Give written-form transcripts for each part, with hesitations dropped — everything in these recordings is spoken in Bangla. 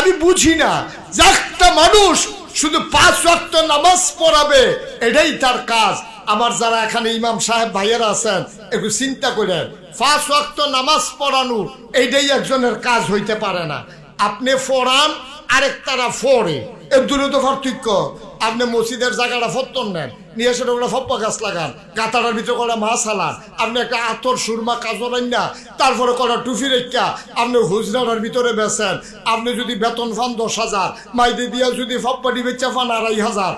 আমি বুঝি না যে একটা মানুষ শুধু 5 ওয়াক্ত নামাজ পড়াবে, এটাই তার কাজ। আমার যারা এখানে ইমাম সাহেব ভাইয়েরা আছেন, একটু চিন্তা করেন, 5 ওয়াক্ত নামাজ পড়ানো এইটাই একজনের কাজ হইতে পারে না। আপনি পড়ান, আরেকটারা পড়ে, এর দূরে তো পার্থক্য। আপনি মসজিদের জায়গাটা ফত্তর নেন, নিয়ে এসে ওটা ফপ্পা গাছ লাগান, গাতাটার ভিতরে করা মাছ হালান, আপনি একটা আতর সুরমা কাজরাইন না, তারপরে করা টুফি রেখা আপনি হুজরাটার ভিতরে বেছেন। আপনি যদি বেতন পান 10,000, মাইদে দিয়া যদি ফপ্পাটি বেচা পান 2,500,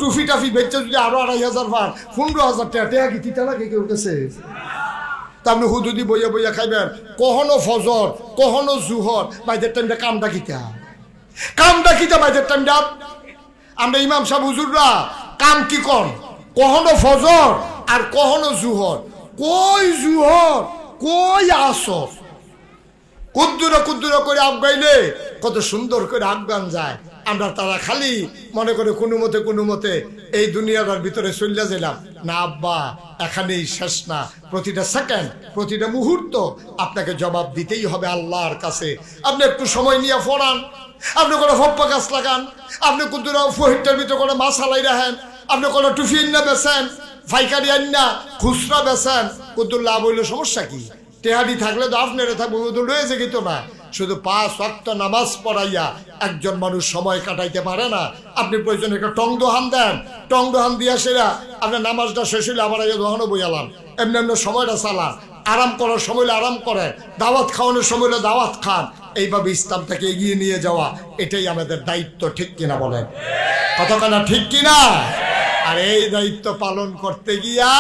টুফি টাফি বেচা যদি আরো 2,500 পান, 15,000 টাকা কি তিতা লাগে কেউ গেছে? তা আপনি হুদুদি বইয়া বইয়া খাইবেন, কখনো ফজর কখনো জুহর, মাইদের টাইমটা কামটা কিতা, কামটা কিতা মাইদের টাইমটা। আমরা ইমাম সাহেব হুজুররা কাম কি কর, কখনো ফজর আর কখনো জুহর, কই জুহর কই আসর, কুদ্দুরা কুদ্দুরা করে আগাইলে কত সুন্দর করে আগান যায়। আমরা তারা খালি মনে করে কোনো মতে এই দুনিয়াটার ভিতরে চলিয়া গেলাম না। আব্বা এখানেই শেষ না, প্রতিটা সেকেন্ড প্রতিটা মুহূর্ত আপনাকে জবাব দিতেই হবে আল্লাহর কাছে। আপনি একটু সময় নিয়ে পড়ান, আপনি কোনো ফপ্পা গাছ লাগান, আপনি কুদ্দুরা ফহিরটার ভিতরে কোনো মাছ হালাই রাখেন, আপনি কোনো টুফি আন্না বেছেন, ফাইকারি আন্না খুচরা বেছেন, কুদ্দুর লাভ হইলে সমস্যা কি? টেহারি থাকলে তো আপনার থাকবে, রয়েছে কিন্তু না। শুধু 5 ওয়াক্ত নামাজ পড়াইয়া একজন মানুষ সময় কাটাইতে পারে না। আপনি প্রয়োজন একটা টং দোহান দেন, টং দোহান দিয়া সেরা আপনার নামাজটা শেষ হইলে আবার দোহানও বইয়ালাম, এমনি এমনি সময়টা চালান, আরাম করার সময় আরাম করেন, দাওয়াত খাওয়ানোর সময় দাওয়াত খান। এইভাবে ইসলামটাকে এগিয়ে নিয়ে যাওয়া এটাই আমাদের দায়িত্ব, ঠিক কিনা বলেন? কতখানা ঠিক কিনা? আর এই দায়িত্ব পালন করতে গিয়া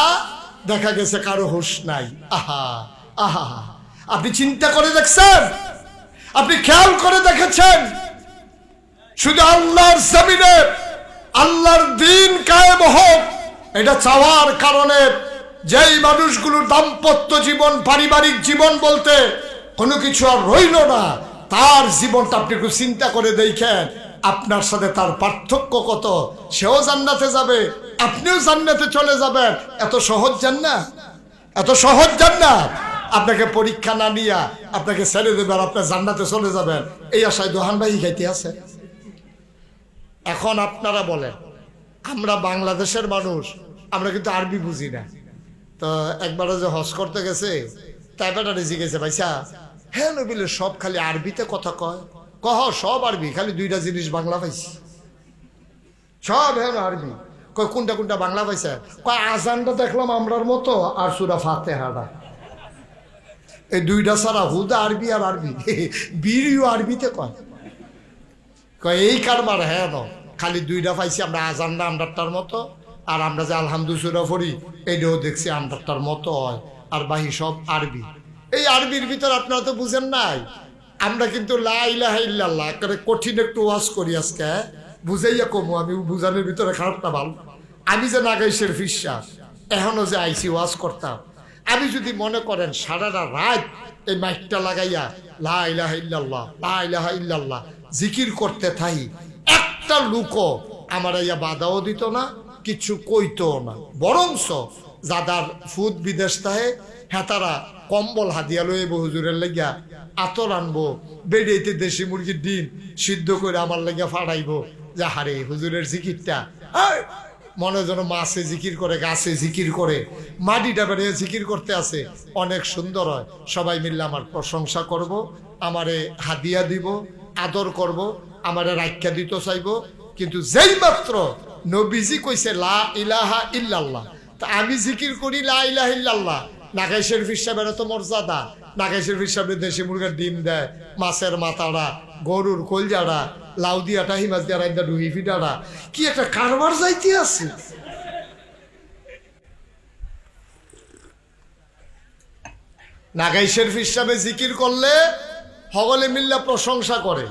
দেখা গেছে কারো হুঁশ নাই। আহা আহা, আপনি চিন্তা করে দেখছেন, আপনি খেয়াল করে দেখেছেন, শুধু আল্লাহর জমিনে আল্লাহর দ্বীন কায়েম হোক এটা চাওয়ার কারণে যেই মানুষগুলোর দাম্পত্য জীবন পারিবারিক জীবন বলতে কোনো কিছু আর রইল না, তার জীবনটা আপনি একটু চিন্তা করে দেখেন, আপনার সাথে তার পার্থক্য কত। সেও জান্নাতে যাবে, আপনিও জান্নাতে চলে যাবেন। এত সহজ জান্নাত, এত সহজ জান্নাত। আপনাকে পরীক্ষা না নিয়া আপনাকে ছেড়ে দেবে আর আপনার জান্নাতে চলে যাবেন, এই আশায় দোহান ভাই খাইতে আছে। এখন আপনারা বলেন, আমরা বাংলাদেশের মানুষ, আমরা কিন্তু আরবি বুঝি না। তো একবারও যে হজ করতে গেছে, তাই বেটারে জিজ্ঞেসে, ভাইসা হ্যাঁ নবিলে সব খালি আরবিতে কথা কয়? কহ সব আরবি, খালি 2টা জিনিস বাংলা পাইছি। সব হ্যাঁ আরবি। কয় কোনটা কোনটা বাংলা পাইছে? কয় আজানটা দেখলাম আমরার মতো, আর সূরা ফাতিহাটা। এই 2টা ছাড়া হুদা আরবি আর আরবি, বিড়িও আরবিতে কয়। কয় এই কারবার হ্যাঁ ন, খালি 2টা পাইছি আমরা, আজানটা আমরারটার মতো, আর আমরা যে আলহামদুলিল্লাহ পড়ি এইটাও দেখছি আমরারটার মতো হয়, আর বাহি সব আরবি। এই আরবির ভিতর আপনারা তো বুঝেন নাই। আমরা কিন্তু লা ইলাহা ইল্লাল্লাহ করে কঠিন একটু ওয়াজ করি আজকে, বুঝাইয়া কমু। আমি বুঝানোর ভিতরে খারাপটা ভালো। আমি যে নাগাইশের ফিসাস এখনো যে আইসি ওয়াজ করতাম, আমি যদি মনে করেন সারাটা রাত এই মাইকটা লাগাইয়া লা ইলাহা ইল্লাল্লাহ লা ইলাহা ইল্লাল্লাহ জিকির করতে থাকি, একটা লুকো আমার ইয়া বাধাও দিত না, কিছু কইতো না। বরংস যাদার ফুদ বিদেশ তাহে হেতারা কম্বল হাদিয়া লইব হুজুরের লাগিয়া, আতর আনবো, বেড়িয়েতে দেশি মুরগির ডিম সিদ্ধ করে আমার লাগিয়া ফাড়াইবো, যে হারে হুজুরের জিকিরটা মনে যেন মাছে জিকির করে, গাছে জিকির করে, মাটিটা বেড়ে জিকির করতে আছে, অনেক সুন্দর হয়। সবাই মিললে আমার প্রশংসা করব, আমারে হাদিয়া দিব, আদর করব, আমারে রাখ্যা দিতে চাইব। কিন্তু যেই মাত্র নবীজি কইছে লা ইলাহা ইল্লাল্লাহ, তা আমি জিকির করি লা ইলাহা ইল্লাল্লাহ, নাগাইশের ফিসাবের তো মর্যাদা। নাগাইশের ফিসাবে দেশি মুরগির ডিম দেয়, মাছের মাথাটা, গরুর কলজাটা, লাউ দিয়া টাহি মাছ দিয়া রাইন্দা ডুহি ফিটাটা, কি একটা কারবার যাইতে আছে। নাগাইশের ফিসাবে জিকির করলে সকলে মিল্লা প্রশংসা করে।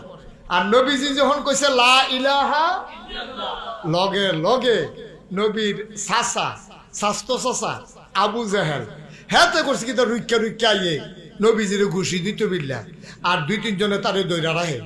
আর নবীজি যখন কইছে লা ইলাহা, লগে লগে নবীর চাচা, স্বাস্থ্য চাচা আবু জাহেল হ্যাঁ করছে কি, তার রুক্কা রুক্কা আইয়ে নবীজিরে ঘুষি দিত বিল্লা, আর 2-3 জনে তারে দৈরা রাহে।